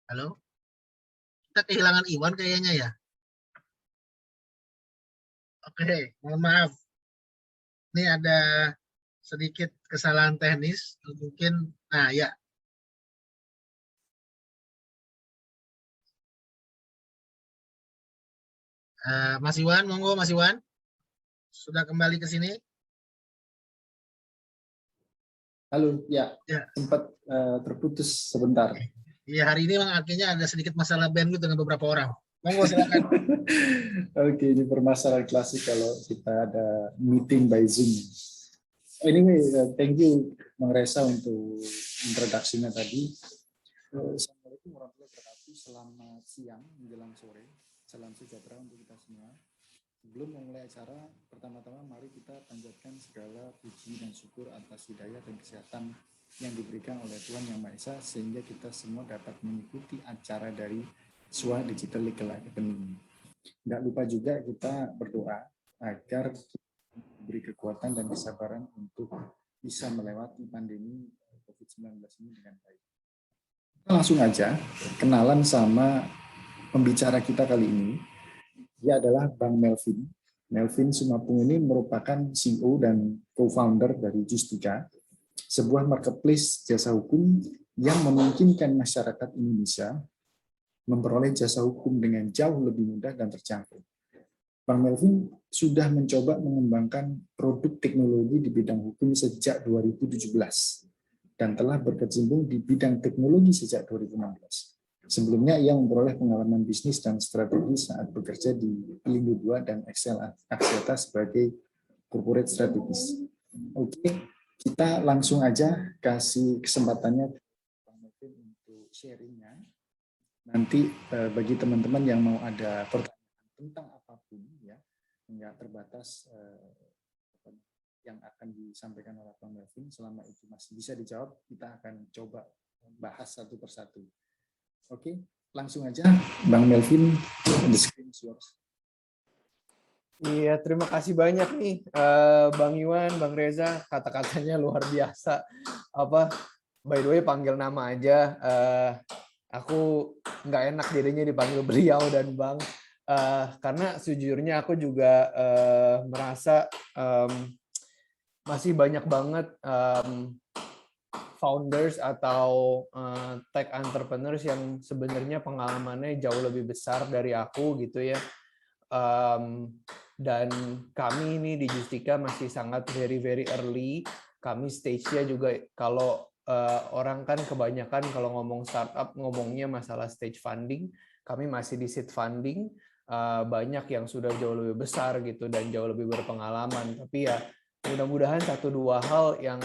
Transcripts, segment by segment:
Halo? Kita kehilangan Iwan kayaknya ya. Oke, mohon maaf. Ini ada sedikit kesalahan teknis. Mungkin, nah ya. Mas Iwan, monggo Mas Iwan. Sudah kembali ke sini? Halo, ya, Ya. sempat terputus sebentar. Iya, hari ini memang akhirnya ada sedikit masalah bandwidth dengan beberapa orang. Monggo silakan. Oke, ini permasalahan klasik kalau kita ada meeting by Zoom. Anyway, thank you Bang Reza untuk introduksinya tadi. Assalamualaikum warahmatullahi wabarakatuh. Selamat siang menjelang sore. Salam sejahtera untuk kita semua. Sebelum memulai acara, pertama-tama mari kita panjatkan segala puji dan syukur atas hidayah dan kesehatan yang diberikan oleh Tuhan Yang Maha Esa sehingga kita semua dapat mengikuti acara dari SWA Digital Legal Academy. Tidak lupa juga kita berdoa agar kita diberi kekuatan dan kesabaran untuk bisa melewati pandemi COVID-19 ini dengan baik. Kita langsung aja kenalan sama pembicara kita kali ini. Dia adalah Bang Melvin. Melvin Sumapung ini merupakan CEO dan co-founder dari Justika, sebuah marketplace jasa hukum yang memungkinkan masyarakat Indonesia memperoleh jasa hukum dengan jauh lebih mudah dan terjangkau. Bang Melvin sudah mencoba mengembangkan produk teknologi di bidang hukum sejak 2017 dan telah berkecimpung di bidang teknologi sejak 2016. Sebelumnya ia memperoleh pengalaman bisnis dan strategi saat bekerja di Pelindo 2 dan Excel Axiata sebagai corporate strategis. Oke, kita langsung aja kasih kesempatannya Bang Melvin untuk sharingnya. Nanti bagi teman-teman yang mau ada pertanyaan tentang apapun ya, nggak terbatas yang akan disampaikan oleh Bang Melvin, selama itu masih bisa dijawab, kita akan coba bahas satu persatu. Oke, langsung aja Bang Melvin, the screen is yours. Iya, terima kasih banyak nih Bang Iwan, Bang Reza, kata-katanya luar biasa. By the way, panggil nama aja. Aku nggak enak dirinya dipanggil beliau dan Bang, karena sejujurnya aku juga merasa masih banyak banget founders atau tech entrepreneurs yang sebenarnya pengalamannya jauh lebih besar dari aku gitu ya. Dan kami ini di Justika masih sangat very early. Kami stage-nya juga kalau orang kan kebanyakan kalau ngomong startup ngomongnya masalah stage funding. Kami masih di seed funding. Banyak yang sudah jauh lebih besar gitu dan jauh lebih berpengalaman. Tapi ya mudah-mudahan 1-2 hal yang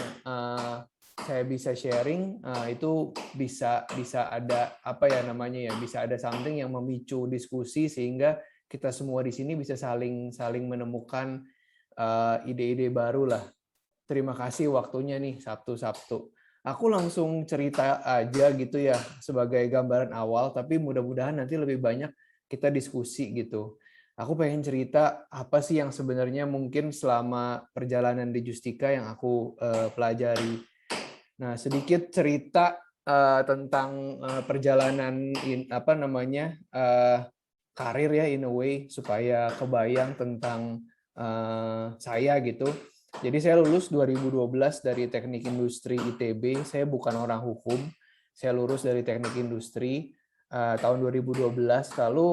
saya bisa sharing itu bisa ada apa ya namanya ya, bisa ada something yang memicu diskusi sehingga kita semua di sini bisa saling menemukan ide-ide baru lah. Terima kasih waktunya nih Sabtu. Aku langsung cerita aja gitu ya sebagai gambaran awal, tapi mudah-mudahan nanti lebih banyak kita diskusi gitu. Aku pengen cerita apa sih yang sebenarnya mungkin selama perjalanan di Justika yang aku pelajari. Nah, sedikit cerita tentang perjalanan karir ya in a way supaya kebayang tentang saya gitu. Jadi saya lulus 2012 dari Teknik Industri ITB. Saya bukan orang hukum. Saya lulus dari Teknik Industri tahun 2012. Lalu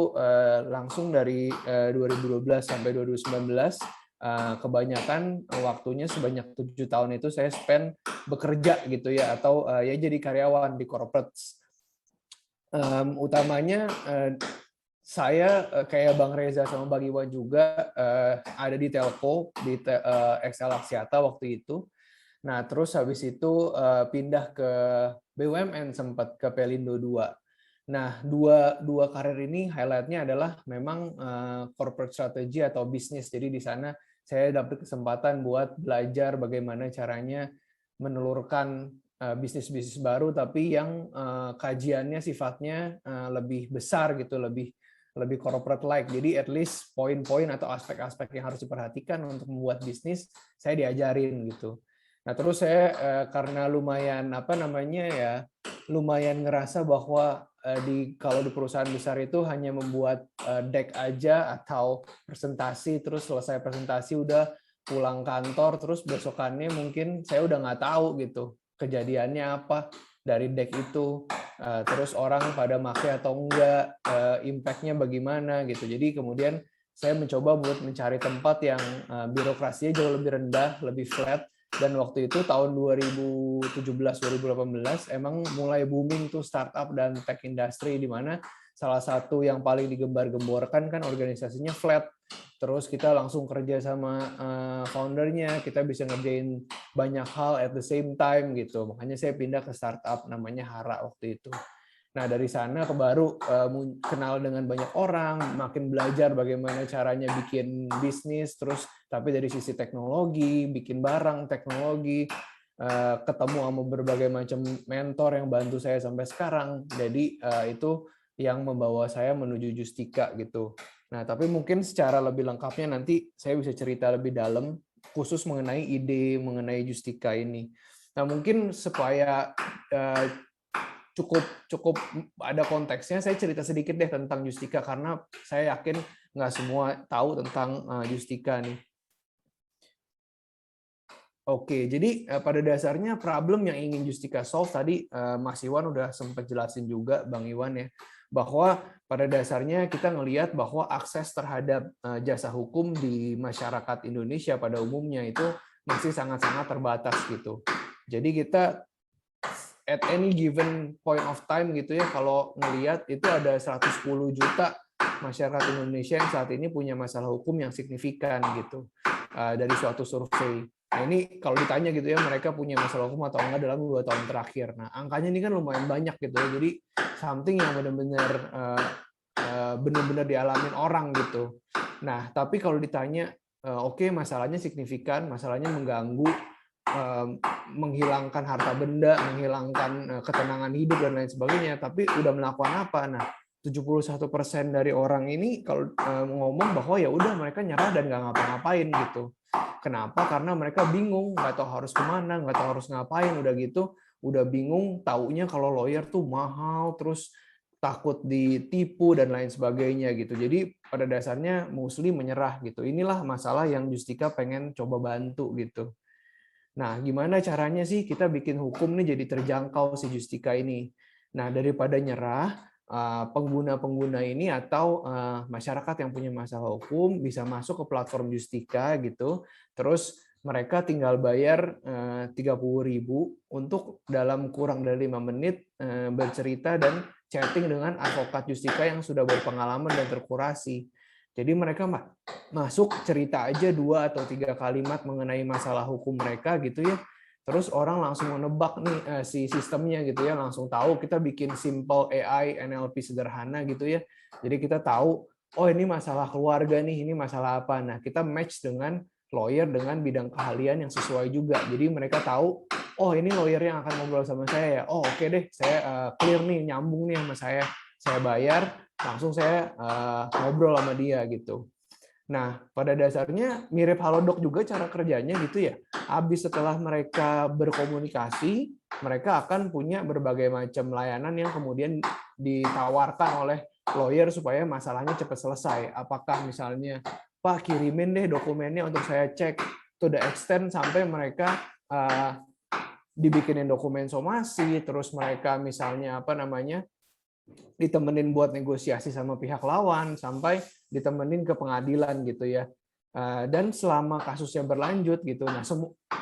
langsung dari 2012 sampai 2019 kebanyakan waktunya sebanyak 7 tahun itu saya spend bekerja gitu ya atau ya jadi karyawan di corporates. Utamanya saya kayak Bang Reza sama Bang Iwan juga ada di telco di Excel Axiata waktu itu. Nah, terus habis itu pindah ke BUMN sempat ke Pelindo 2. Nah, dua karir ini highlight-nya adalah memang corporate strategy atau bisnis. Jadi di sana saya dapat kesempatan buat belajar bagaimana caranya menelurkan bisnis-bisnis baru tapi yang kajiannya sifatnya lebih besar gitu, lebih corporate like. Jadi at least poin-poin atau aspek-aspek yang harus diperhatikan untuk membuat bisnis saya diajarin gitu. Nah, terus saya karena lumayan lumayan ngerasa bahwa kalau di perusahaan besar itu hanya membuat deck aja atau presentasi, terus selesai presentasi udah pulang kantor, terus besokannya mungkin saya udah nggak tahu gitu kejadiannya apa dari deck itu, terus orang pada make atau enggak, impact-nya bagaimana gitu. Jadi kemudian saya mencoba buat mencari tempat yang birokrasinya jauh lebih rendah, lebih flat. Dan waktu itu tahun 2017-2018 emang mulai booming tuh startup dan tech industry, di mana salah satu yang paling digembar-gemborkan kan organisasinya flat. Terus kita langsung kerja sama foundernya, kita bisa ngerjain banyak hal at the same time gitu. Makanya saya pindah ke startup namanya Hara waktu itu. Nah, dari sana baru kenal dengan banyak orang, makin belajar bagaimana caranya bikin bisnis, terus tapi dari sisi teknologi, bikin barang, teknologi, ketemu sama berbagai macam mentor yang bantu saya sampai sekarang. Jadi itu yang membawa saya menuju Justika gitu. Nah, tapi mungkin secara lebih lengkapnya nanti saya bisa cerita lebih dalam khusus mengenai ide mengenai Justika ini. Nah, mungkin supaya cukup ada konteksnya, saya cerita sedikit deh tentang Justika karena saya yakin nggak semua tahu tentang Justika nih. Oke, jadi pada dasarnya problem yang ingin Justika solve tadi Mas Iwan udah sempat jelasin juga, Bang Iwan ya, bahwa pada dasarnya kita ngelihat bahwa akses terhadap jasa hukum di masyarakat Indonesia pada umumnya itu masih sangat-sangat terbatas gitu. Jadi kita at any given point of time gitu ya, kalau ngelihat itu ada 110 juta masyarakat Indonesia yang saat ini punya masalah hukum yang signifikan gitu dari suatu survei. Nah ini kalau ditanya gitu ya, mereka punya masalah hukum atau enggak dalam 2 tahun terakhir. Nah angkanya ini kan lumayan banyak gitu ya, jadi something yang benar-benar dialamin orang gitu. Nah tapi kalau ditanya, oke, masalahnya signifikan, masalahnya mengganggu, menghilangkan harta benda, menghilangkan ketenangan hidup dan lain sebagainya, tapi udah melakukan apa? Nah, 71% dari orang ini kalau ngomong bahwa ya udah mereka nyerah dan nggak ngapa-ngapain gitu. Kenapa? Karena mereka bingung, nggak tahu harus kemana, nggak tahu harus ngapain, udah gitu, udah bingung, taunya kalau lawyer tuh mahal, terus takut ditipu dan lain sebagainya gitu. Jadi pada dasarnya mostly menyerah gitu. Inilah masalah yang Justika pengen coba bantu gitu. Nah, gimana caranya sih kita bikin hukum nih jadi terjangkau si Justika ini? Nah, daripada nyerah, pengguna-pengguna ini atau masyarakat yang punya masalah hukum bisa masuk ke platform Justika gitu. Terus mereka tinggal bayar 30.000 untuk dalam kurang dari 5 menit bercerita dan chatting dengan advokat Justika yang sudah berpengalaman dan terkurasi. Jadi mereka masuk cerita aja 2 atau 3 kalimat mengenai masalah hukum mereka gitu ya. Terus orang langsung menebak nih si sistemnya gitu ya, langsung tahu. Kita bikin simple AI NLP sederhana gitu ya. Jadi kita tahu, oh ini masalah keluarga nih, ini masalah apa. Nah, kita match dengan lawyer dengan bidang keahlian yang sesuai juga. Jadi mereka tahu, oh ini lawyer yang akan ngobrol sama saya ya. Oh oke deh, saya clear nih, nyambung nih sama saya. Saya bayar, langsung saya ngobrol sama dia gitu. Nah, pada dasarnya mirip Halodoc juga cara kerjanya gitu ya. Habis setelah mereka berkomunikasi, mereka akan punya berbagai macam layanan yang kemudian ditawarkan oleh lawyer supaya masalahnya cepat selesai. Apakah misalnya, Pak kirimin deh dokumennya untuk saya cek, to the extent sampai mereka dibikinin dokumen somasi, terus mereka misalnya apa namanya, ditemenin buat negosiasi sama pihak lawan sampai ditemenin ke pengadilan gitu ya. Dan selama kasusnya berlanjut gitu. Nah,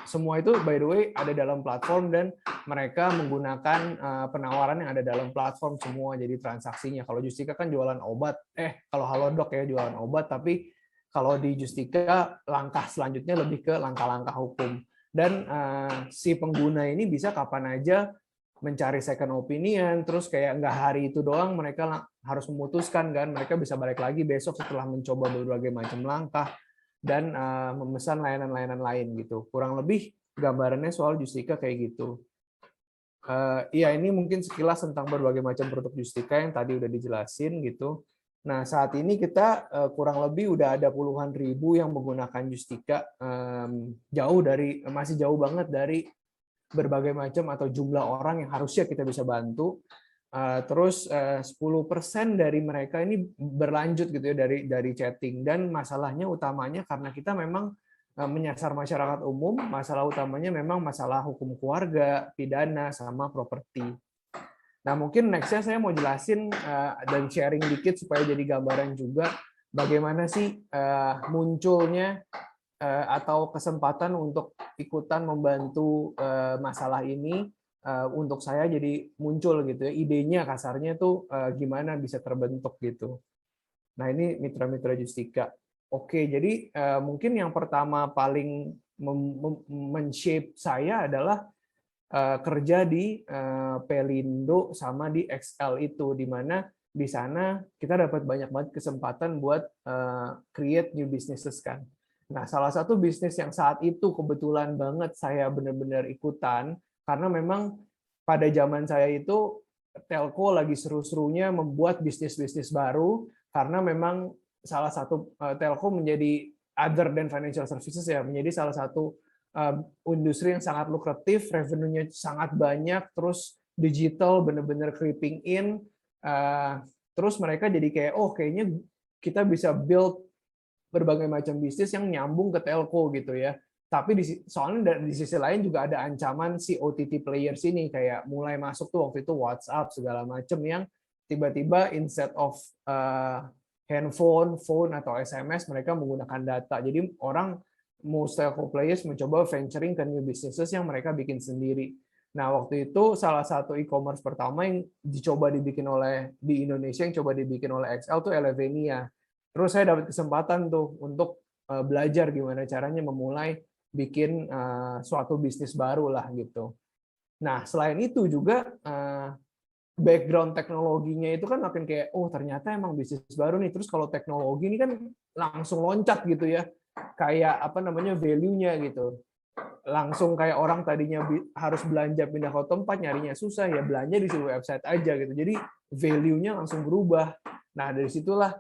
semua itu by the way ada dalam platform dan mereka menggunakan penawaran yang ada dalam platform semua jadi transaksinya. Kalau Justika kan jualan obat, kalau Halodoc ya jualan obat, tapi kalau di Justika langkah selanjutnya lebih ke langkah-langkah hukum. Dan si pengguna ini bisa kapan aja mencari second opinion, terus kayak nggak hari itu doang mereka harus memutuskan kan, mereka bisa balik lagi besok setelah mencoba berbagai macam langkah dan memesan layanan-layanan lain gitu. Kurang lebih gambarannya soal Justika kayak gitu. Iya ini mungkin sekilas tentang berbagai macam produk Justika yang tadi udah dijelasin gitu. Nah saat ini kita kurang lebih udah ada puluhan ribu yang menggunakan Justika, masih jauh banget dari berbagai macam atau jumlah orang yang harusnya kita bisa bantu. Terus 10% dari mereka ini berlanjut gitu ya dari chatting, dan masalahnya utamanya karena kita memang menyasar masyarakat umum, masalah utamanya memang masalah hukum keluarga, pidana, sama properti. Nah, mungkin nextnya saya mau jelasin dan sharing dikit supaya jadi gambaran juga bagaimana sih munculnya atau kesempatan untuk ikutan membantu masalah ini untuk saya jadi muncul gitu ya, idenya kasarnya tuh gimana bisa terbentuk gitu. Nah, ini mitra-mitra Justika. Oke, jadi mungkin yang pertama paling men-shape saya adalah kerja di Pelindo sama di XL itu, di mana di sana kita dapat banyak banget kesempatan buat create new businesses kan. Nah, salah satu bisnis yang saat itu kebetulan banget saya benar-benar ikutan, karena memang pada zaman saya itu telco lagi seru-serunya membuat bisnis-bisnis baru, karena memang salah satu telco menjadi other than financial services ya, menjadi salah satu industri yang sangat lukratif, revenue-nya sangat banyak, terus digital benar-benar creeping in, terus mereka jadi kayak, oh kayaknya kita bisa build berbagai macam bisnis yang nyambung ke telco gitu ya. Tapi soalnya di sisi lain juga ada ancaman si OTT players ini, kayak mulai masuk tuh waktu itu WhatsApp segala macam yang tiba-tiba instead of handphone, phone atau SMS mereka menggunakan data. Jadi most telco players mencoba venturing ke new businesses yang mereka bikin sendiri. Nah, waktu itu salah satu e-commerce pertama yang dicoba dibikin di Indonesia yang coba dibikin oleh XL tuh Elevenia. Terus saya dapat kesempatan tuh untuk belajar gimana caranya memulai bikin suatu bisnis baru lah gitu. Nah, selain itu juga background teknologinya itu kan makin kayak, oh ternyata emang bisnis baru nih. Terus kalau teknologi ini kan langsung loncat gitu ya, kayak apa namanya value-nya gitu. Langsung kayak orang tadinya harus belanja pindah ke tempat nyarinya susah, ya belanja di sebuah website aja gitu. Jadi value-nya langsung berubah. Nah, dari situlah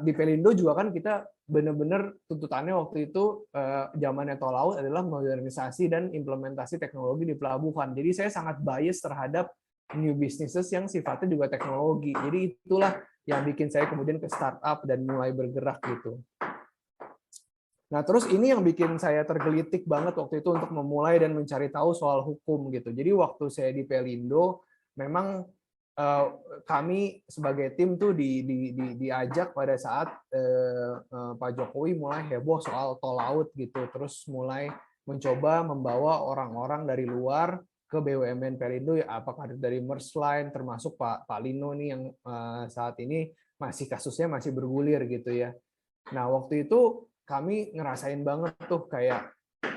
di Pelindo juga kan kita benar-benar tuntutannya waktu itu zamannya tol laut adalah modernisasi dan implementasi teknologi di pelabuhan. Jadi saya sangat bias terhadap new businesses yang sifatnya juga teknologi. Jadi itulah yang bikin saya kemudian ke startup dan mulai bergerak gitu. Nah, terus ini yang bikin saya tergelitik banget waktu itu untuk memulai dan mencari tahu soal hukum gitu. Jadi waktu saya di Pelindo, memang kami sebagai tim tuh diajak pada saat Pak Jokowi mulai heboh soal tol laut gitu, terus mulai mencoba membawa orang-orang dari luar ke BUMN Pelindo, ya apakah dari Mersline, termasuk Pak Lino nih yang saat ini kasusnya masih bergulir gitu ya. Nah, waktu itu kami ngerasain banget tuh kayak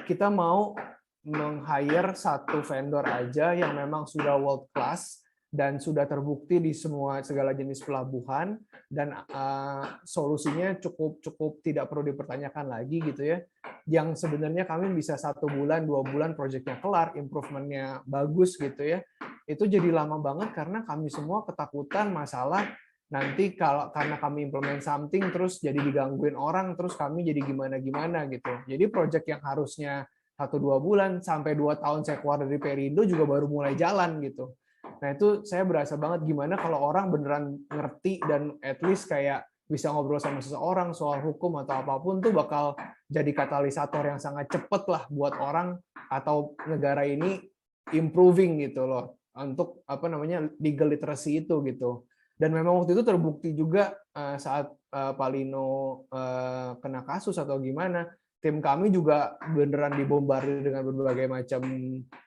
kita mau meng-hire satu vendor aja yang memang sudah world class dan sudah terbukti di segala jenis pelabuhan, dan solusinya cukup tidak perlu dipertanyakan lagi gitu ya. Yang sebenarnya kami bisa 1 bulan, 2 bulan proyeknya kelar, improvementnya bagus gitu ya. Itu jadi lama banget karena kami semua ketakutan masalah nanti karena kami implement something terus jadi digangguin orang, terus kami jadi gimana gitu. Jadi proyek yang harusnya 1-2 bulan sampai 2 tahun saya keluar dari Perindo juga baru mulai jalan gitu. Nah, itu saya berasa banget gimana kalau orang beneran ngerti dan at least kayak bisa ngobrol sama seseorang soal hukum atau apapun tuh bakal jadi katalisator yang sangat cepet lah buat orang atau negara ini improving gitu loh untuk apa namanya legal literacy itu gitu. Dan memang waktu itu terbukti juga saat Pak Lino kena kasus atau gimana, tim kami juga beneran dibombardir dengan berbagai macam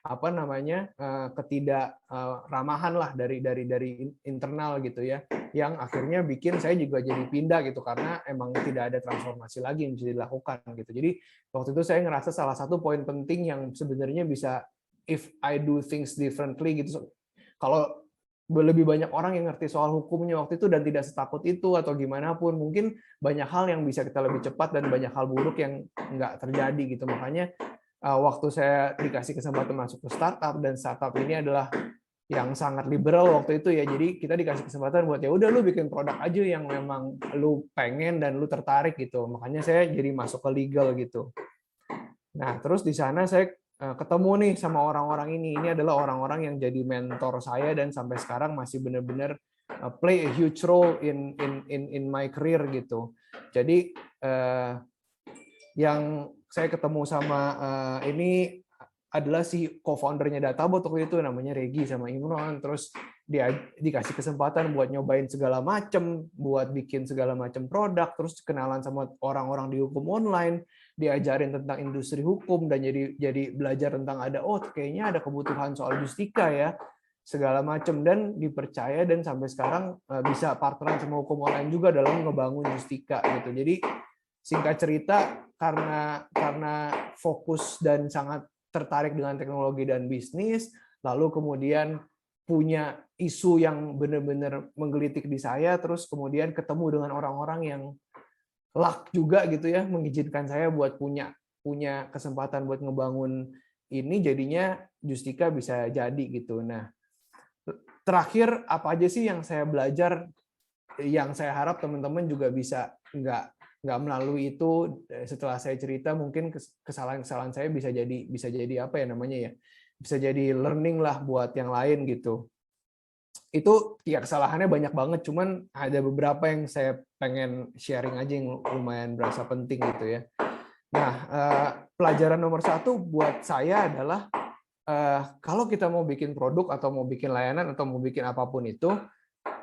apa namanya ketidakramahan lah dari internal gitu ya, yang akhirnya bikin saya juga jadi pindah gitu karena emang tidak ada transformasi lagi yang bisa dilakukan gitu. Jadi waktu itu saya ngerasa salah satu poin penting yang sebenarnya bisa if I do things differently gitu. Kalau lebih banyak orang yang ngerti soal hukumnya waktu itu dan tidak setakut itu atau gimana pun, mungkin banyak hal yang bisa kita lebih cepat dan banyak hal buruk yang nggak terjadi gitu. Makanya waktu saya dikasih kesempatan masuk ke startup, dan startup ini adalah yang sangat liberal waktu itu ya, jadi kita dikasih kesempatan buat ya udah lu bikin produk aja yang memang lu pengen dan lu tertarik gitu. Makanya saya jadi masuk ke legal gitu. Nah, terus di sana saya ketemu nih sama orang-orang ini. Ini adalah orang-orang yang jadi mentor saya dan sampai sekarang masih benar-benar play a huge role in my career gitu. Jadi yang saya ketemu sama ini adalah si co-foundernya Databot waktu itu, namanya Regi sama Imron. Terus dia dikasih kesempatan buat nyobain segala macam, buat bikin segala macam produk, terus kenalan sama orang-orang di hukum online, diajarin tentang industri hukum, dan jadi belajar tentang kayaknya ada kebutuhan soal justika ya, segala macam, dan dipercaya, dan sampai sekarang bisa partneran sama hukum online juga dalam ngebangun justika gitu. Jadi singkat cerita, karena fokus dan sangat tertarik dengan teknologi dan bisnis, lalu kemudian punya isu yang benar-benar menggelitik di saya, terus kemudian ketemu dengan orang-orang yang luck juga gitu ya, mengizinkan saya buat punya kesempatan buat ngebangun ini, jadinya Justika bisa jadi gitu. Nah, terakhir apa aja sih yang saya belajar, yang saya harap teman-teman juga bisa nggak melalui itu. Setelah saya cerita, mungkin kesalahan-kesalahan saya bisa jadi apa ya namanya ya, bisa jadi learning lah buat yang lain gitu. Itu ya kesalahannya banyak banget, cuman ada beberapa yang saya pengen sharing aja yang lumayan berasa penting gitu ya. Nah, pelajaran nomor 1 buat saya adalah kalau kita mau bikin produk atau mau bikin layanan atau mau bikin apapun itu,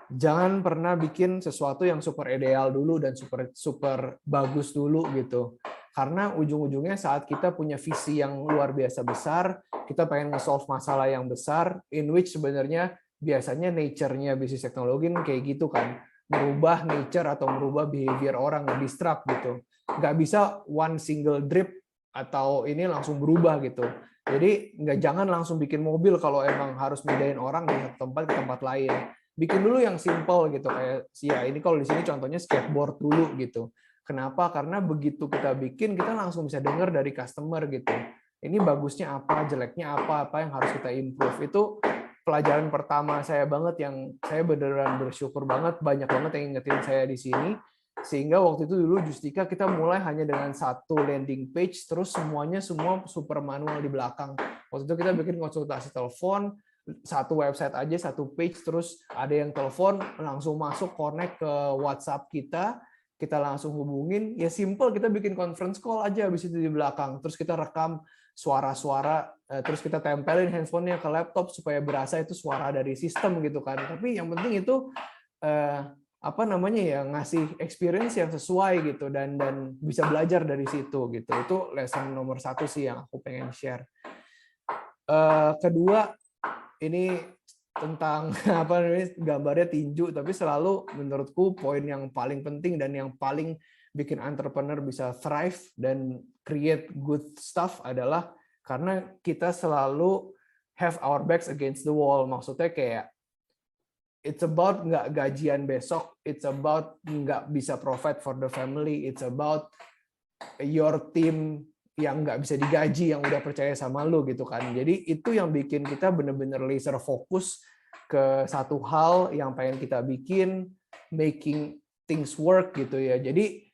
jangan pernah bikin sesuatu yang super ideal dulu dan super bagus dulu gitu. Karena ujung-ujungnya saat kita punya visi yang luar biasa besar, kita pengen nge-solve masalah yang besar, in which sebenarnya biasanya nature-nya bisnis teknologi kayak gitu kan, merubah nature atau merubah behavior orang, nge-disrupt gitu. Nggak bisa one single drip atau ini langsung berubah gitu. Jadi jangan langsung bikin mobil kalau emang harus bedain orang dari satu tempat ke tempat lain. Bikin dulu yang simple gitu, kayak ya ini kalau di sini contohnya skateboard dulu gitu. Kenapa? Karena begitu kita bikin, kita langsung bisa dengar dari customer gitu. Ini bagusnya apa, jeleknya apa yang harus kita improve. Itu pelajaran pertama saya banget, yang saya beneran bersyukur banget, banyak banget yang ingetin saya di sini. Sehingga waktu itu dulu Justika kita mulai hanya dengan satu landing page, terus semua super manual di belakang. Waktu itu kita bikin konsultasi telepon, satu website aja, satu page, terus ada yang telepon langsung masuk connect ke WhatsApp kita langsung hubungin, ya simple, kita bikin conference call aja habis itu di belakang, terus kita rekam suara-suara, terus kita tempelin handphonenya ke laptop supaya berasa itu suara dari sistem gitu kan. Tapi yang penting itu ngasih experience yang sesuai gitu, dan bisa belajar dari situ gitu. Itu lesson nomor 1 sih yang aku pengen share. Kedua, ini tentang gambarnya tinju, tapi selalu menurutku poin yang paling penting dan yang paling bikin entrepreneur bisa thrive dan create good stuff adalah karena kita selalu have our backs against the wall. Maksudnya kayak it's about nggak gajian besok, it's about nggak bisa provide for the family, it's about your team yang nggak bisa digaji, yang udah percaya sama lu gitu kan. Jadi itu yang bikin kita bener-bener laser fokus ke satu hal yang pengen kita bikin, making things work gitu ya. Jadi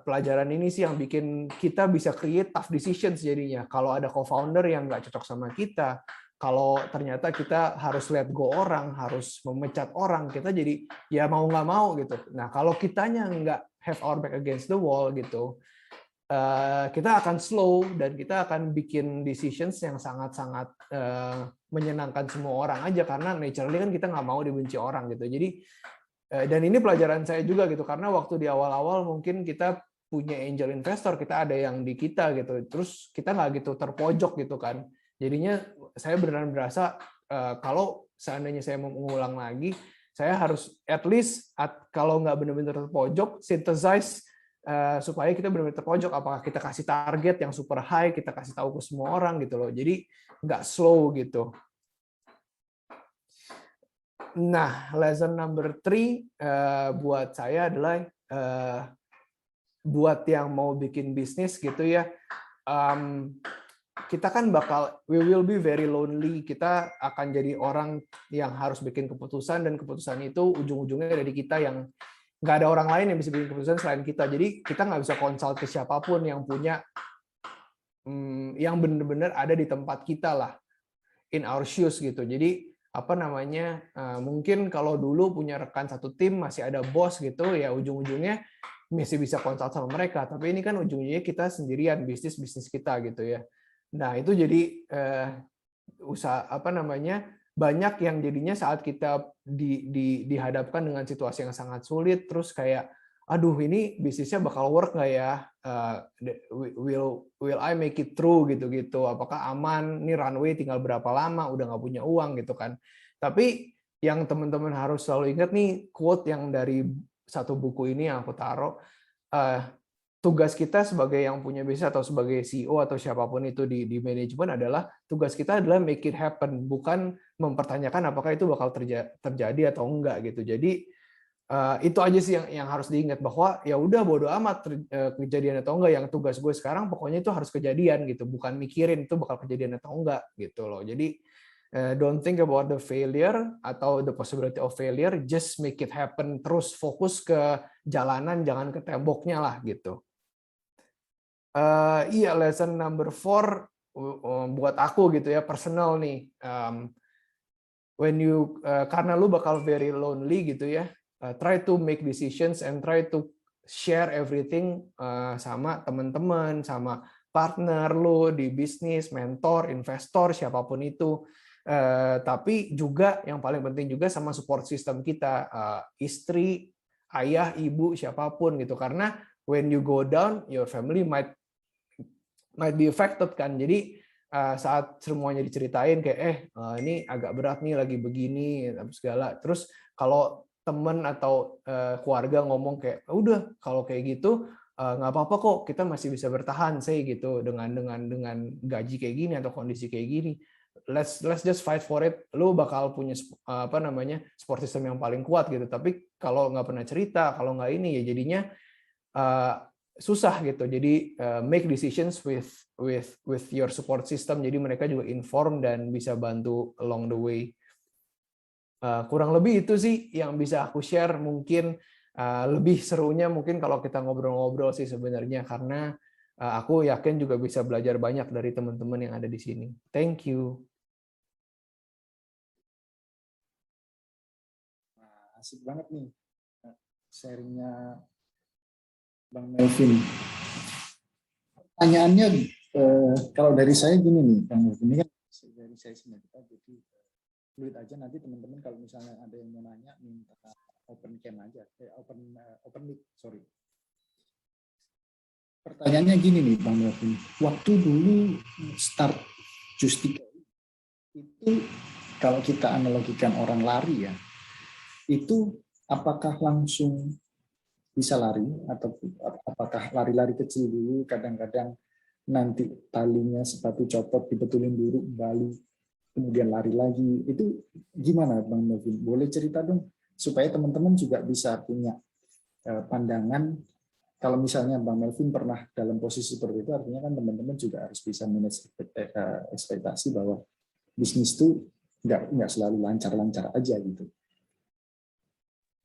pelajaran ini sih yang bikin kita bisa create tough decisions jadinya. Kalau ada co-founder yang nggak cocok sama kita, kalau ternyata kita harus let go orang, harus memecat orang, kita jadi ya mau nggak mau gitu. Nah kalau kitanya nggak have our back against the wall gitu, kita akan slow dan kita akan bikin decisions yang sangat-sangat menyenangkan semua orang aja, karena naturally kan kita nggak mau dibenci orang gitu. Jadi dan ini pelajaran saya juga gitu, karena waktu di awal-awal mungkin kita punya angel investor, kita ada yang di kita gitu, terus kita nggak gitu terpojok gitu kan. Jadinya saya beneran berasa kalau seandainya saya mau mengulang lagi, saya harus at least kalau nggak benar-benar terpojok, synthesize supaya kita benar-benar terpojok. Apakah kita kasih target yang super high, kita kasih tahu ke semua orang gitu loh. Jadi nggak slow gitu. Nah, lesson number 3 buat saya adalah buat yang mau bikin bisnis gitu ya. Kita kan we will be very lonely. Kita akan jadi orang yang harus bikin keputusan, dan keputusan itu ujung-ujungnya dari kita, yang nggak ada orang lain yang bisa bikin keputusan selain kita. Jadi kita nggak bisa konsult ke siapapun yang punya yang benar-benar ada di tempat kita lah, in our shoes gitu. Jadi apa namanya, mungkin kalau dulu punya rekan satu tim masih ada bos gitu ya, ujung-ujungnya masih bisa konsult sama mereka, tapi ini kan ujung-ujungnya kita sendirian, bisnis kita gitu ya. Nah itu jadi usaha apa namanya, banyak yang jadinya saat kita dihadapkan dengan situasi yang sangat sulit, terus kayak aduh ini bisnisnya bakal work nggak ya, will I make it through gitu, apakah aman, ini runway tinggal berapa lama, udah nggak punya uang gitu kan. Tapi yang teman-teman harus selalu ingat nih, quote yang dari satu buku ini yang aku taruh, tugas kita sebagai yang punya bisnis atau sebagai CEO atau siapapun itu di manajemen adalah, tugas kita adalah make it happen, bukan mempertanyakan apakah itu bakal terjadi atau enggak gitu. Jadi itu aja sih yang harus diingat, bahwa ya udah bodo amat kejadian atau enggak, yang tugas gue sekarang pokoknya itu harus kejadian gitu, bukan mikirin itu bakal kejadian atau enggak gitu loh. Jadi don't think about the failure atau the possibility of failure, just make it happen, terus fokus ke jalanan, jangan ke temboknya lah gitu. Iya, lesson number 4 buat aku gitu ya, personal nih, when you karena lu bakal very lonely gitu ya, try to make decisions and try to share everything sama teman-teman, sama partner lu di bisnis, mentor, investor, siapapun itu. Tapi juga yang paling penting juga sama support system kita, istri, ayah, ibu, siapapun gitu. Karena when you go down, your family might be affected kan. Jadi saat semuanya diceritain kayak ini agak berat nih lagi begini segala. Terus kalau teman atau keluarga ngomong kayak udah kalau kayak gitu nggak apa-apa kok, kita masih bisa bertahan gitu dengan gaji kayak gini atau kondisi kayak gini. Let's just fight for it. Lu bakal punya apa namanya support system yang paling kuat gitu. Tapi kalau nggak pernah cerita, kalau nggak ini ya jadinya susah gitu. Jadi make decisions with your support system. Jadi mereka juga inform dan bisa bantu along the way. Kurang lebih itu sih yang bisa aku share. Mungkin lebih serunya mungkin kalau kita ngobrol-ngobrol sih sebenarnya, karena aku yakin juga bisa belajar banyak dari teman-teman yang ada di sini. Thank you. Asik banget nih sharingnya Bang Melvin. Pertanyaannya kalau dari saya gini nih, Bang Melvin, ini kan dari saya sebenarnya jadi fluid aja, nanti teman-teman kalau misalnya ada yang mau nanya minta open cam aja, open mic, sorry. Pertanyaannya gini nih Bang Melvin, waktu dulu start Justika itu kalau kita analogikan orang lari ya, itu apakah langsung bisa lari atau apakah lari-lari kecil dulu, kadang-kadang nanti talinya sepatu copot dibetulin dulu kembali, kemudian lari lagi, itu gimana Bang Melvin? Boleh cerita dong supaya teman-teman juga bisa punya pandangan. Kalau misalnya Bang Melvin pernah dalam posisi seperti itu, artinya kan teman-teman juga harus bisa manage ekspektasi bahwa bisnis itu nggak selalu lancar-lancar aja gitu.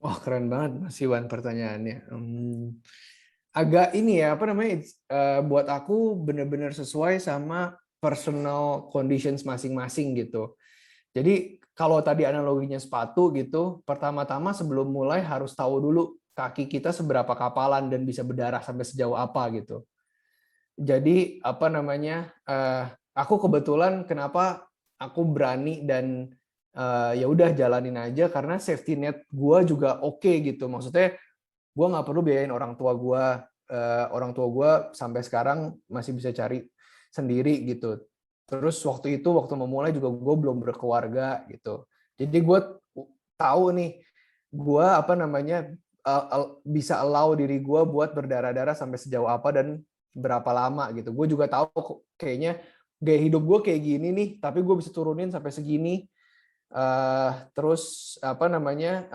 Wah, keren banget Mas Iwan pertanyaannya. Agak ini ya, apa namanya, buat aku benar-benar sesuai sama personal conditions masing-masing gitu. Jadi kalau tadi analoginya sepatu gitu, pertama-tama sebelum mulai harus tahu dulu kaki kita seberapa kapalan dan bisa berdarah sampai sejauh apa gitu. Jadi apa namanya, aku kebetulan kenapa aku berani dan ya udah jalanin aja, karena safety net gue juga oke gitu. Maksudnya gue nggak perlu biayain orang tua gue sampai sekarang masih bisa cari sendiri gitu. Terus waktu memulai juga gue belum berkeluarga gitu. Jadi gue tahu nih, gue apa namanya bisa allow diri gue buat berdarah-darah sampai sejauh apa dan berapa lama gitu. Gue juga tahu kayaknya gaya hidup gue kayak gini nih, tapi gue bisa turunin sampai segini. Terus apa namanya,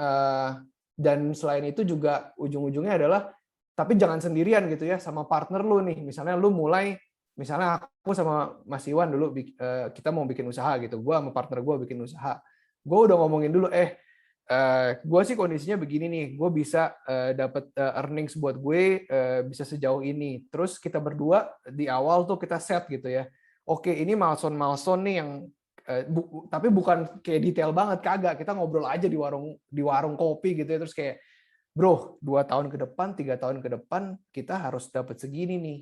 dan selain itu juga ujung-ujungnya adalah tapi jangan sendirian gitu ya, sama partner lu nih. Misalnya lu mulai, misalnya aku sama Mas Iwan dulu kita mau bikin usaha gitu, gue sama partner gue bikin usaha, gue udah ngomongin dulu gue sih kondisinya begini nih, gue bisa dapat earnings buat gue bisa sejauh ini. Terus kita berdua di awal tuh kita set gitu ya. Oke, ini milestone nih yang tapi bukan kayak detail banget, kagak. Kita ngobrol aja di warung kopi gitu ya. Terus kayak, bro, 2 tahun ke depan, 3 tahun ke depan kita harus dapat segini nih.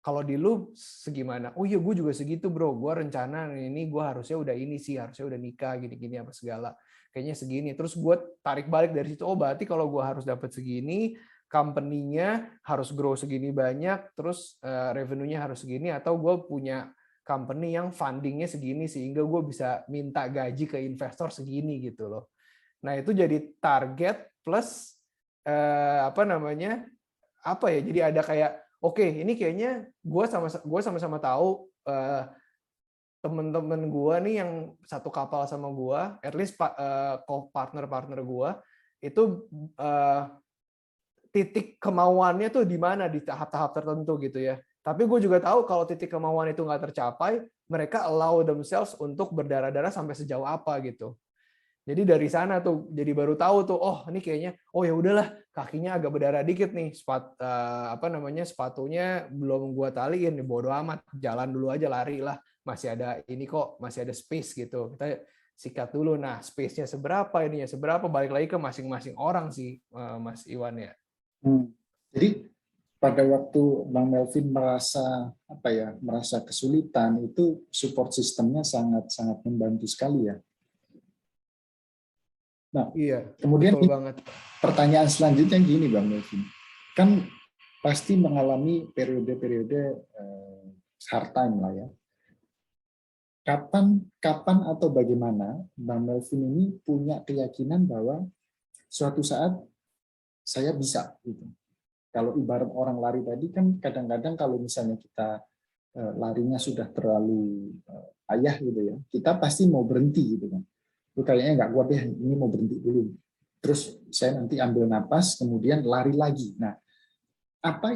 Kalau di lu segimana? Oh iya, gue juga segitu bro. Gue rencana ini gue harusnya udah ini sih, harusnya udah nikah gini-gini apa segala. Kayaknya segini. Terus gue tarik balik dari situ. Oh berarti kalau gue harus dapat segini, company-nya harus grow segini banyak, terus revenue-nya harus segini, atau gue punya company yang funding-nya segini sehingga gue bisa minta gaji ke investor segini gitu loh. Nah itu jadi target plus apa namanya? Apa ya? Jadi ada kayak oke, ini kayaknya gue sama-sama tahu temen-temen gue nih yang satu kapal sama gue, at least partner gue itu titik kemauannya tuh di mana di tahap-tahap tertentu gitu ya. Tapi gue juga tahu kalau titik kemauan itu nggak tercapai, mereka allow themselves untuk berdarah-darah sampai sejauh apa gitu. Jadi dari sana tuh jadi baru tahu tuh, oh ini kayaknya oh ya udahlah kakinya agak berdarah dikit nih, apa namanya sepatunya belum gua taliin, bodo amat, jalan dulu aja, lari lah, masih ada ini kok, masih ada space gitu, kita sikat dulu. Nah space-nya seberapa, ininya seberapa, balik lagi ke masing-masing orang sih, Mas Iwan ya. Jadi pada waktu Bang Melvin merasa kesulitan, itu support sistemnya sangat membantu sekali ya. Nah, Iya, kemudian betul banget. pertanyaan selanjutnya gini Bang Melvin, kan pasti mengalami periode-periode hard time lah ya. Kapan atau bagaimana Bang Melvin ini punya keyakinan bahwa suatu saat saya bisa gitu. Kalau ibarat orang lari tadi kan kadang-kadang kalau misalnya kita larinya sudah terlalu payah gitu ya, kita pasti mau berhenti gitu kan. Lu kayaknya nggak kuat deh, ini mau berhenti dulu. Terus saya nanti ambil napas, kemudian lari lagi. Nah, apa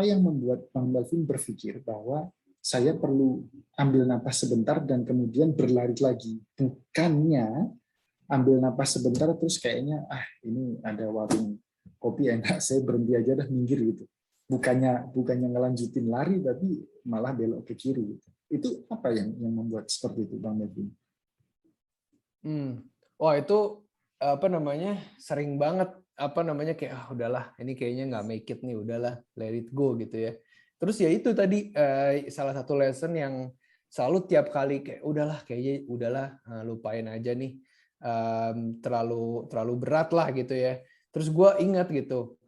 yang membuat Bang Melvin berpikir bahwa saya perlu ambil napas sebentar dan kemudian berlari lagi, bukannya ambil napas sebentar terus kayaknya ini ada warung kopi enak, saya berhenti aja dah, minggir gitu. Bukannya ngelanjutin lari tapi malah belok ke kiri gitu. Itu apa yang membuat seperti itu Bang Melvin? Wah itu apa namanya sering banget apa namanya kayak udahlah ini kayaknya nggak make it nih, udahlah let it go gitu ya. Terus ya itu tadi salah satu lesson yang selalu tiap kali kayak udahlah lupain aja nih, terlalu berat lah gitu ya. Terus gue ingat gitu,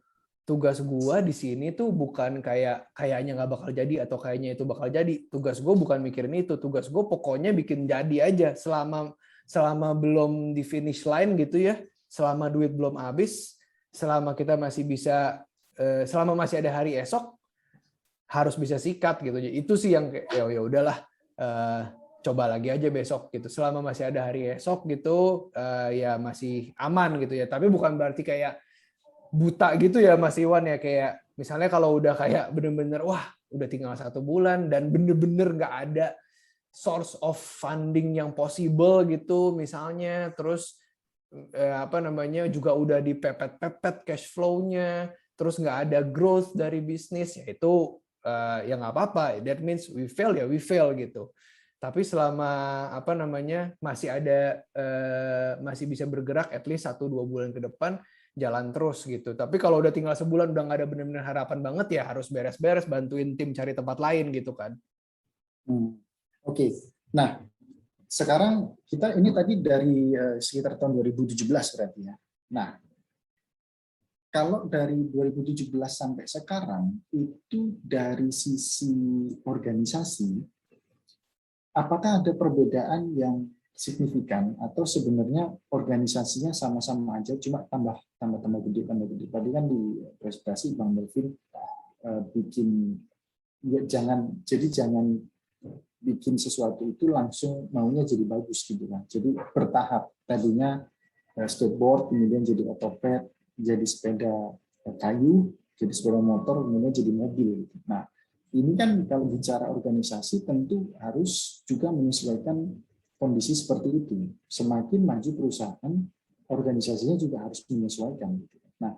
tugas gue di sini tuh bukan kayaknya nggak bakal jadi atau kayaknya itu bakal jadi. Tugas gue bukan mikirin itu, tugas gue pokoknya bikin jadi aja selama belum di finish line gitu ya, selama duit belum habis, selama kita masih bisa, selama masih ada hari esok, harus bisa sikat gitu. Itu sih yang ya udahlah, coba lagi aja besok gitu. Selama masih ada hari esok gitu, ya masih aman gitu ya. Tapi bukan berarti kayak buta gitu ya Mas Iwan ya, kayak misalnya kalau udah kayak bener-bener wah udah tinggal 1 bulan dan bener-bener nggak ada source of funding yang possible gitu misalnya, terus apa namanya juga udah dipepet-pepet cash flow-nya, terus nggak ada growth dari bisnis, ya itu ya nggak apa-apa, that means we fail gitu. Tapi selama apa namanya masih bisa bergerak at least 1-2 bulan ke depan, jalan terus gitu. Tapi kalau udah tinggal sebulan udah nggak ada benar-benar harapan banget, ya harus beres-beres, bantuin tim cari tempat lain gitu kan. Oke. Nah, sekarang kita ini tadi dari sekitar tahun 2017 berarti ya. Nah, kalau dari 2017 sampai sekarang itu dari sisi organisasi, apakah ada perbedaan yang signifikan atau sebenarnya organisasinya sama-sama aja, cuma tambah gede. Tadi kan di presentasi Bang Melvin bikin ya jangan bikin sesuatu itu langsung maunya jadi bagus gitu kan. Jadi bertahap. Tadinya skateboard, kemudian jadi otopet, jadi sepeda kayu, jadi sepeda motor, kemudian jadi mobil. Gitu. Nah, ini kan kalau bicara organisasi tentu harus juga menyesuaikan kondisi seperti itu. Semakin maju perusahaan, organisasinya juga harus menyesuaikan. Gitu. Nah,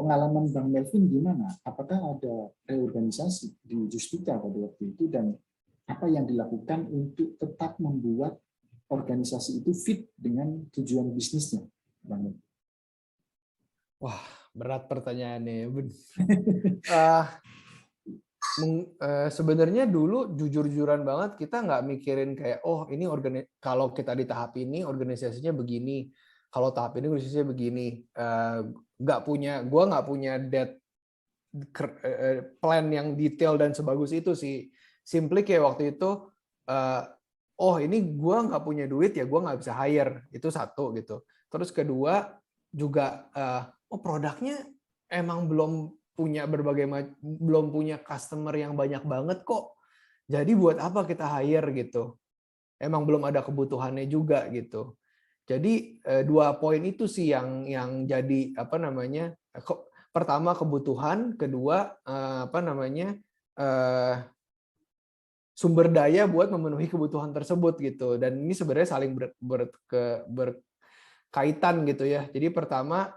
pengalaman Bang Melvin gimana? Apakah ada reorganisasi di Justika pada waktu itu dan apa yang dilakukan untuk tetap membuat organisasi itu fit dengan tujuan bisnisnya, Bang Melvin? Wah, berat pertanyaannya. Sebenarnya dulu jujur-jujuran banget kita nggak mikirin kayak ini kalau kita di tahap ini organisasinya begini, kalau tahap ini organisasinya begini. Gua nggak punya plan yang detail dan sebagus itu sih. Simply kayak waktu itu ini gua nggak punya duit ya gua nggak bisa hire, itu satu gitu. Terus kedua juga produknya emang belum punya customer yang banyak banget kok. Jadi buat apa kita hire gitu? Emang belum ada kebutuhannya juga gitu. Jadi 2 poin itu sih yang jadi pertama kebutuhan, kedua sumber daya buat memenuhi kebutuhan tersebut gitu. Dan ini sebenarnya saling berkaitan gitu ya. Jadi pertama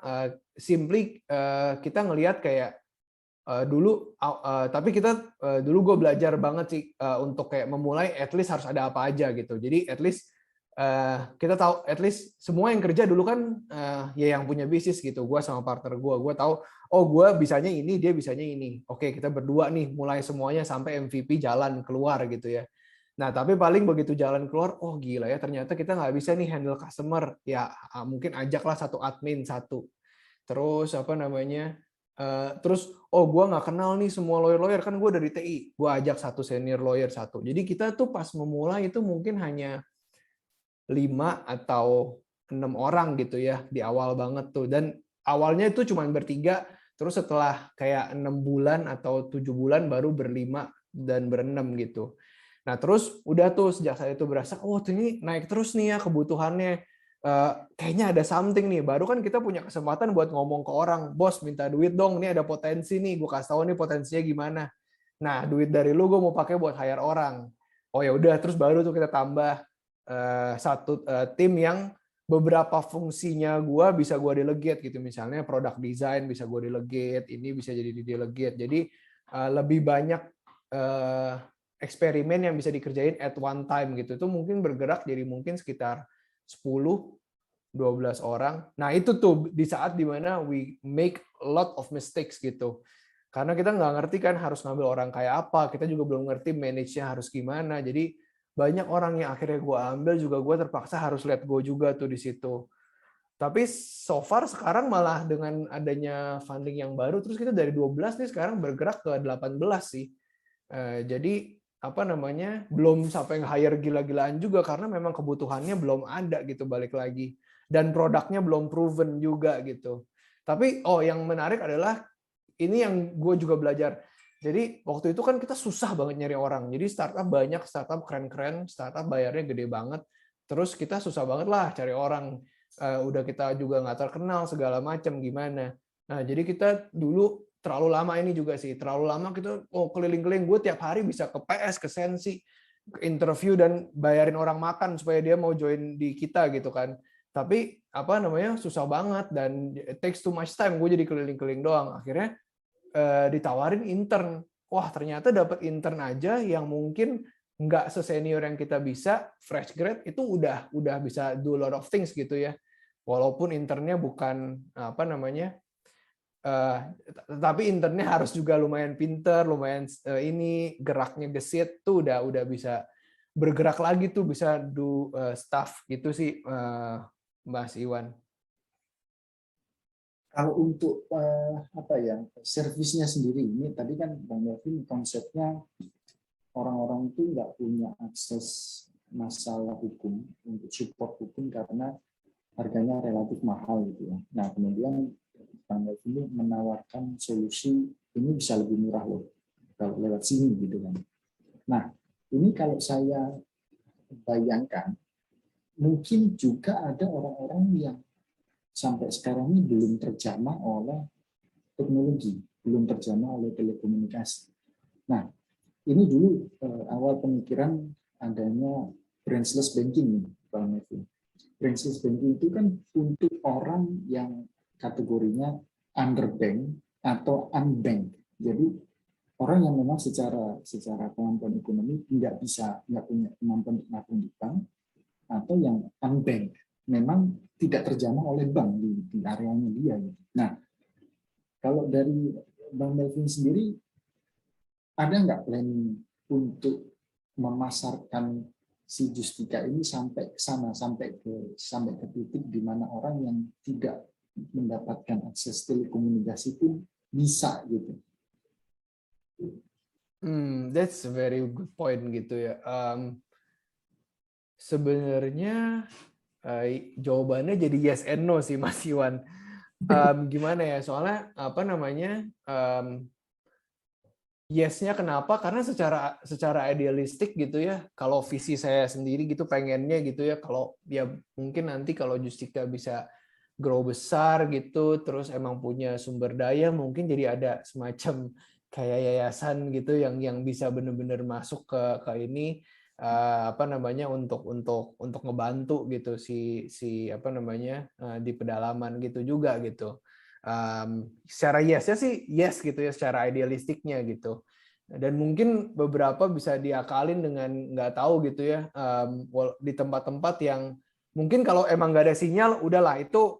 simply kita ngelihat kayak dulu gue belajar banget sih untuk kayak memulai at least harus ada apa aja gitu. Jadi at least kita tahu at least semua yang kerja dulu kan ya yang punya bisnis gitu. Gue sama partner gue tahu gue bisanya ini, dia bisanya ini. Oke, kita berdua nih mulai semuanya sampai MVP jalan keluar gitu ya. Nah, tapi paling begitu jalan keluar, gila ya ternyata kita nggak bisa nih handle customer. Ya mungkin ajaklah satu admin satu. Terus gue nggak kenal nih semua lawyer kan gue dari TI, gue ajak satu senior lawyer satu. Jadi kita tuh pas memulai itu mungkin hanya 5 atau 6 orang gitu ya di awal banget tuh. Dan awalnya itu cuma bertiga, terus setelah kayak 6 bulan atau 7 bulan baru berlima dan berenam gitu. Nah terus udah tuh sejak saya itu berasa ini naik terus nih ya kebutuhannya. Kayaknya ada something nih, baru kan kita punya kesempatan buat ngomong ke orang, bos minta duit dong, ini ada potensi nih, gue kasih tahu nih potensinya gimana. Nah duit dari lu gue mau pakai buat hire orang. Ya udah, terus baru tuh kita tambah satu tim yang beberapa fungsinya gue delegate gitu, misalnya product design bisa gue delegate, ini bisa jadi di delegate. Jadi lebih banyak eksperimen yang bisa dikerjain at one time gitu. Itu mungkin bergerak jadi mungkin sekitar 10-12 orang. Nah itu tuh di saat dimana we make a lot of mistakes gitu. Karena kita nggak ngerti kan harus ngambil orang kayak apa. Kita juga belum ngerti manage-nya harus gimana. Jadi banyak orang yang akhirnya gue ambil juga gue terpaksa harus let go juga tuh di situ. Tapi so far sekarang malah dengan adanya funding yang baru, terus kita dari 12 nih sekarang bergerak ke 18 sih. Jadi belum sampai nge-hire gila-gilaan juga karena memang kebutuhannya belum ada gitu, balik lagi, dan produknya belum proven juga gitu. Tapi yang menarik adalah ini yang gue juga belajar. Jadi waktu itu kan kita susah banget nyari orang. Jadi banyak startup keren-keren, startup bayarnya gede banget. Terus kita susah banget lah cari orang. Udah kita juga nggak terkenal segala macam gimana. Nah jadi kita dulu terlalu lama ini juga sih, terlalu lama kita keliling-keliling. Gue tiap hari bisa ke PS, ke Sensi, ke interview dan bayarin orang makan supaya dia mau join di kita gitu kan. Tapi susah banget dan it takes too much time. Gue jadi keliling-keliling doang. Akhirnya ditawarin intern. Wah ternyata dapat intern aja yang mungkin nggak sesenior yang kita bisa, fresh grad itu udah bisa do a lot of things gitu ya. Walaupun internnya bukan tapi internnya harus juga lumayan pinter, lumayan geraknya gesit tuh udah bisa bergerak lagi tuh, bisa do stuff gitu sih, Mas Iwan. Kalau untuk servisnya sendiri ini tadi kan Bang Melvin konsepnya orang-orang itu nggak punya akses masalah hukum untuk support hukum karena harganya relatif mahal gitu ya. Nah kemudian Bang Melvin ini menawarkan solusi ini bisa lebih murah loh kalau lewat sini gitu kan. Nah ini kalau saya bayangkan mungkin juga ada orang-orang yang sampai sekarang ini belum terjamah oleh teknologi, belum terjamah oleh telekomunikasi. Nah ini dulu awal pemikiran adanya branchless banking, Bang Melvin. Branches banking itu kan untuk orang yang kategorinya underbank atau unbanked. Jadi orang yang memang secara kemampuan ekonomi nggak punya kemampuan untuk nabung di bank, atau yang unbanked, memang tidak terjamah oleh bank di areanya dia. Gitu. Nah, kalau dari Bang Melvin sendiri, ada nggak planning untuk memasarkan si Justika ini sampai ke sana, sampai ke titik di mana orang yang tidak mendapatkan akses telekomunikasi pun bisa gitu. That's a very good point gitu ya. Sebenarnya jawabannya jadi yes and no sih Mas Iwan. Gimana ya? Soalnya apa namanya? Yes-nya kenapa? Karena secara idealistik gitu ya. Kalau visi saya sendiri gitu pengennya gitu ya. Kalau ya mungkin nanti kalau Justika bisa grow besar gitu, terus emang punya sumber daya, mungkin jadi ada semacam kayak yayasan gitu yang bisa benar-benar masuk ke ini apa namanya untuk ngebantu gitu si apa namanya di pedalaman gitu juga gitu. Secara yes-nya sih yes gitu ya, secara idealistiknya gitu. Dan mungkin beberapa bisa diakalin dengan nggak tahu gitu ya, di tempat-tempat yang mungkin kalau emang nggak ada sinyal, udahlah itu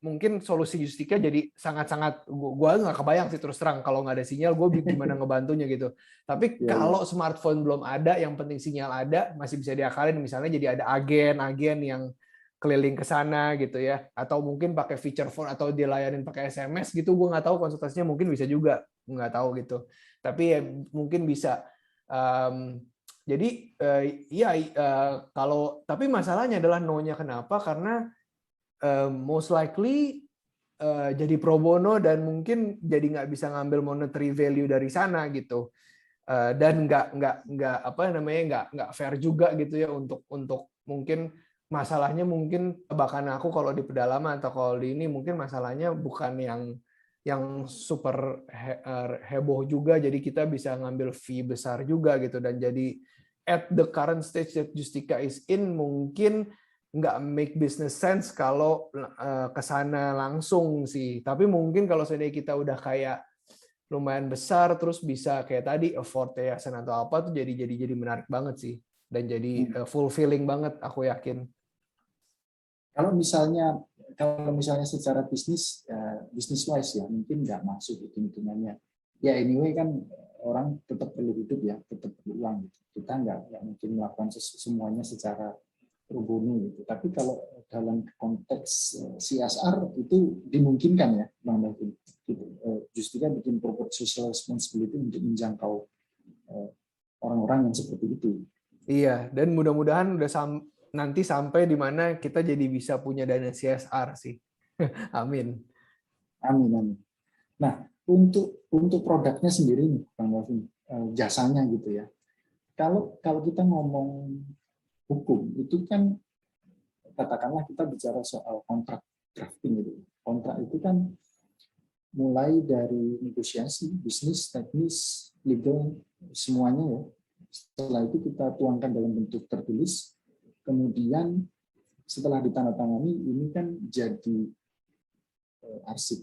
mungkin solusi Justika jadi sangat-sangat, gue nggak kebayang sih terus terang kalau nggak ada sinyal gue gimana ngebantunya gitu. Tapi kalau smartphone belum ada, yang penting sinyal ada, masih bisa diakalin, misalnya jadi ada agen yang keliling ke sana gitu ya, atau mungkin pakai feature phone atau dilayanin pakai SMS gitu, gue nggak tahu, konsultasinya mungkin bisa juga, nggak tahu gitu. Tapi ya mungkin bisa. Jadi ya kalau, tapi masalahnya adalah no-nya kenapa? Karena most likely jadi pro bono dan mungkin jadi nggak bisa ngambil monetary value dari sana gitu. Dan nggak apa namanya nggak fair juga gitu ya untuk mungkin masalahnya, mungkin bahkan aku kalau di pedalaman atau kalau di ini mungkin masalahnya bukan yang super heboh juga, jadi kita bisa ngambil fee besar juga gitu. Dan jadi at the current stage that Justika is in, mungkin nggak make business sense kalau ke sana langsung sih. Tapi mungkin kalau seandainya kita udah kayak lumayan besar, terus bisa kayak tadi afford yayasan atau apa, tuh jadi menarik banget sih, dan jadi fulfilling banget, aku yakin. Kalau misalnya secara bisnis wise ya mungkin nggak masuk hitung-hitungannya. Ya anyway kan orang tetap perlu hidup ya, tetap perlu uang gitu. Kita nggak mungkin melakukan semuanya secara pro bono gitu. Tapi kalau dalam konteks CSR itu dimungkinkan ya, Bang Melvin. Gitu. Justika bikin corporate social responsibility untuk menjangkau orang-orang yang seperti itu. Iya, dan mudah-mudahan udah nanti sampai di mana kita jadi bisa punya dana CSR sih. Amin. Amin, amin. Nah, untuk produknya sendiri nih, Bang Melvin, jasanya gitu ya. Kalau kita ngomong hukum, itu kan katakanlah kita bicara soal kontrak drafting gitu. Kontrak itu kan mulai dari negosiasi, bisnis, teknis, legal, semuanya ya. Setelah itu kita tuangkan dalam bentuk tertulis, kemudian setelah ditandatangani ini kan jadi arsip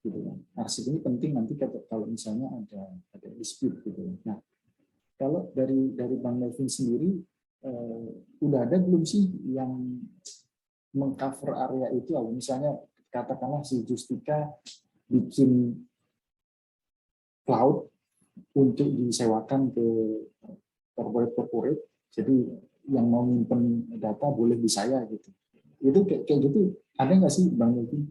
gitu kan. Arsip ini penting nanti kalau misalnya ada dispute gitu. Nah, kalau dari Bang Melvin sendiri udah ada belum sih yang mengcover area itu? Misalnya katakanlah si Justika bikin cloud untuk disewakan ke corporate, jadi yang mau nyimpen data boleh di saya gitu. Itu kayak gitu ada nggak sih Bang Melvin?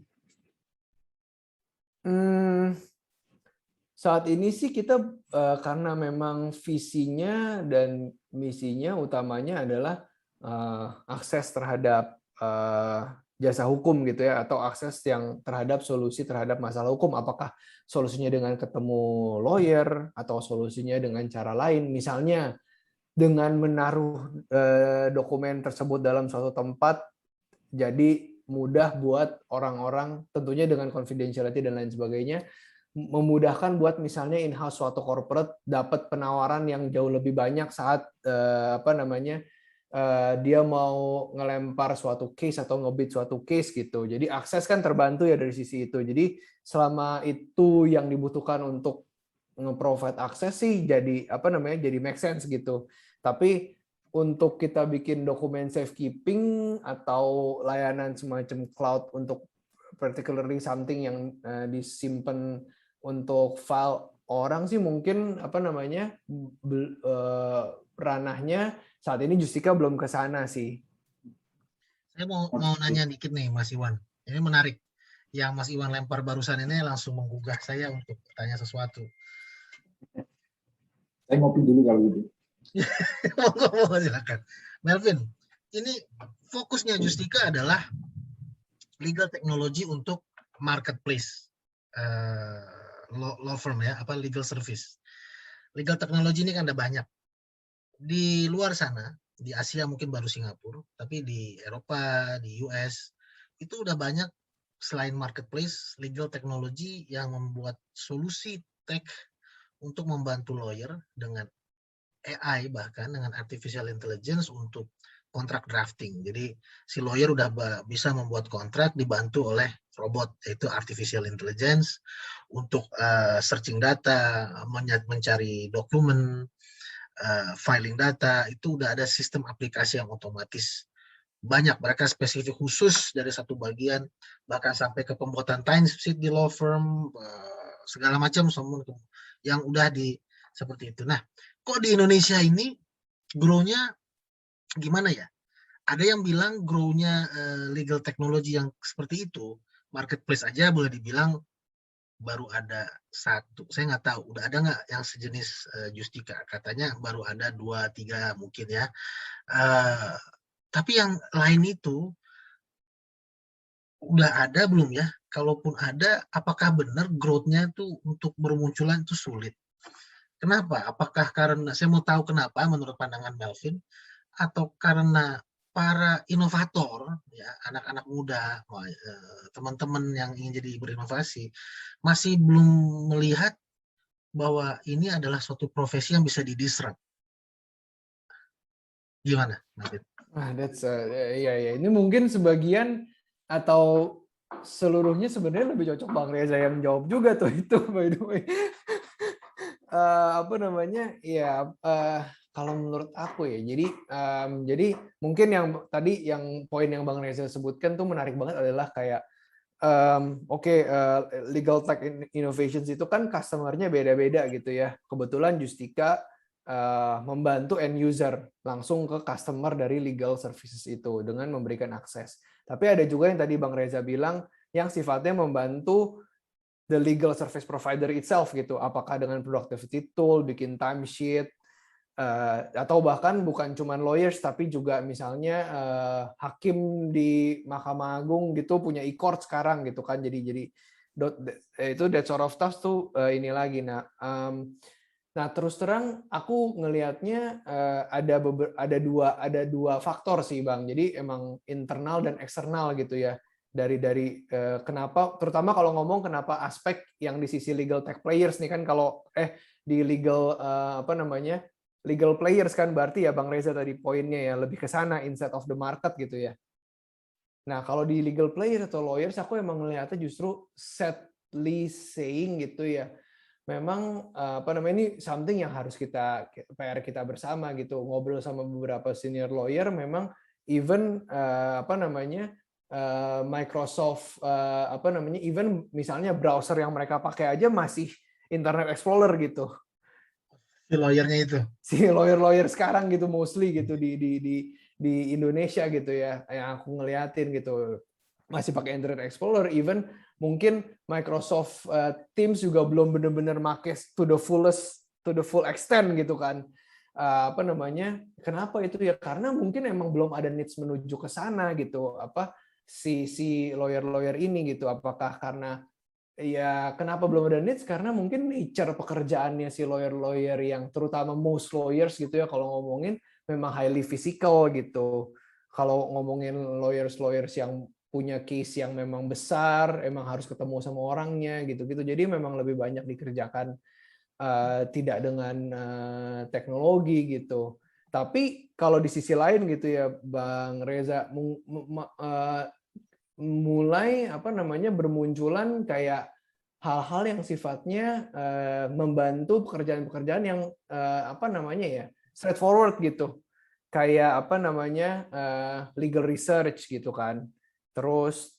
Saat ini sih kita karena memang visinya dan misinya utamanya adalah akses terhadap jasa hukum gitu ya, atau akses yang terhadap solusi terhadap masalah hukum. Apakah solusinya dengan ketemu lawyer atau solusinya dengan cara lain, misalnya dengan menaruh dokumen tersebut dalam suatu tempat, jadi mudah buat orang-orang, tentunya dengan confidentiality dan lain sebagainya, memudahkan buat misalnya in-house suatu corporate dapat penawaran yang jauh lebih banyak saat apa namanya dia mau ngelempar suatu case atau ngebit suatu case gitu. Jadi akses kan terbantu ya dari sisi itu. Jadi selama itu yang dibutuhkan untuk nge-provide akses sih jadi apa namanya jadi make sense gitu. Tapi untuk kita bikin dokumen safekeeping atau layanan semacam cloud untuk particularly something yang disimpan untuk file orang sih mungkin apa namanya ranahnya saat ini Justika belum ke sana sih. Saya mau nanya dikit nih Mas Iwan. Ini menarik. Yang Mas Iwan lempar barusan ini langsung menggugah saya untuk tanya sesuatu. Saya ngopi dulu kalau gitu. Silakan. Melvin, ini fokusnya Justika adalah legal technology untuk marketplace law firm ya, apa legal service. Legal technology ini kan ada banyak. Di luar sana, di Asia mungkin baru Singapura, tapi di Eropa, di US, itu udah banyak selain marketplace, legal technology yang membuat solusi tech untuk membantu lawyer dengan AI bahkan dengan artificial intelligence untuk kontrak drafting. Jadi si lawyer udah bisa membuat kontrak dibantu oleh robot yaitu artificial intelligence untuk searching data, mencari dokumen, filing data, itu udah ada sistem aplikasi yang otomatis. Banyak mereka spesifik khusus dari satu bagian, bahkan sampai ke pembuatan timesheet di law firm, segala macam yang udah di seperti itu. Nah, kok di Indonesia ini grow-nya gimana ya? Ada yang bilang grow-nya legal technology yang seperti itu, marketplace aja boleh dibilang baru ada satu. Saya nggak tahu, udah ada nggak yang sejenis Justika? Katanya baru ada 2, 3 mungkin ya. Tapi yang lain itu udah ada belum ya? Kalaupun ada, apakah benar growth-nya itu untuk bermunculan itu sulit? Kenapa? Apakah karena, saya mau tahu kenapa menurut pandangan Melvin, atau karena para inovator, ya anak-anak muda, teman-teman yang ingin jadi berinovasi, masih belum melihat bahwa ini adalah suatu profesi yang bisa didisrupt. Gimana, Melvin? That's ya. Ini mungkin sebagian atau seluruhnya sebenarnya lebih cocok Bang Reza yang jawab juga tuh itu by the way. Apa namanya? Ya kalau menurut aku ya. Jadi mungkin yang tadi yang poin yang Bang Reza sebutkan tuh menarik banget adalah kayak legal tech innovations itu kan customer-nya beda-beda gitu ya. Kebetulan Justika membantu end user langsung ke customer dari legal services itu dengan memberikan akses. Tapi ada juga yang tadi Bang Reza bilang yang sifatnya membantu the legal service provider itself gitu. Apakah dengan productivity tool, bikin timesheet, atau bahkan bukan cuma lawyers tapi juga misalnya hakim di Mahkamah Agung gitu punya e-court sekarang gitu kan. Jadi itu that sort of stuff tuh ini lagi. Nah, terus terang aku ngelihatnya ada dua faktor sih Bang. Jadi emang internal dan eksternal gitu ya. Dari kenapa terutama kalau ngomong kenapa aspek yang di sisi legal tech players nih kan kalau di legal legal players kan berarti ya Bang Reza tadi poinnya ya lebih ke sana instead of the market gitu ya. Nah, kalau di legal players atau lawyers aku emang ngelihatnya justru sadly saying gitu ya. Memang ini something yang harus PR kita bersama gitu. Ngobrol sama beberapa senior lawyer memang even Microsoft even misalnya browser yang mereka pakai aja masih Internet Explorer gitu. Si lawyernya itu. Si lawyer sekarang gitu mostly gitu di Indonesia gitu ya. Yang aku ngeliatin gitu. Masih pakai Internet Explorer, even mungkin Microsoft Teams juga belum benar-benar make to the full extent gitu kan. Kenapa itu ya? Karena mungkin emang belum ada needs menuju ke sana gitu. Si lawyer ini gitu. Apakah karena ya kenapa belum ada needs? Karena mungkin nature pekerjaannya si lawyer yang terutama most lawyers gitu ya kalau ngomongin memang highly physical gitu. Kalau ngomongin lawyers yang punya case yang memang besar, emang harus ketemu sama orangnya gitu-gitu. Jadi memang lebih banyak dikerjakan tidak dengan teknologi gitu. Tapi kalau di sisi lain gitu ya, Bang Reza, mulai bermunculan kayak hal-hal yang sifatnya membantu pekerjaan-pekerjaan yang straightforward gitu, kayak legal research gitu kan, terus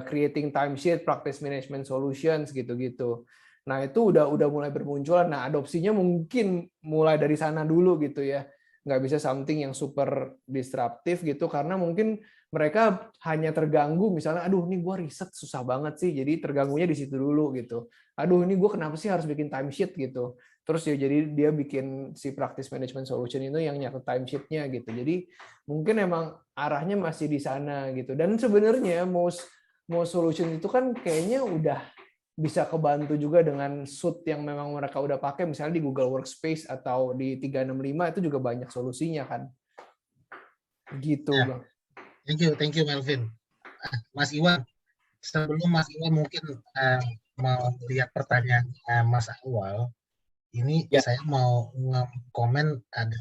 creating timesheet, practice management solutions gitu-gitu. Nah itu udah mulai bermunculan. Nah adopsinya mungkin mulai dari sana dulu gitu ya, nggak bisa something yang super disruptif gitu, karena mungkin mereka hanya terganggu misalnya, aduh ini gue riset susah banget sih, jadi terganggunya di situ dulu gitu. Aduh ini gue kenapa sih harus bikin timesheet gitu. Terus ya jadi dia bikin si practice management solution itu yang nyatet timesheet-nya gitu. Jadi mungkin emang arahnya masih di sana gitu. Dan sebenarnya most solution itu kan kayaknya udah bisa kebantu juga dengan suite yang memang mereka udah pakai, misalnya di Google Workspace atau di 365 itu juga banyak solusinya kan. Gitu, Ya, Bang. thank you Melvin. Mas Iwan, sebelum Mas Iwan mungkin mau lihat pertanyaan Mas Awal, ini Ya. saya mau komen ada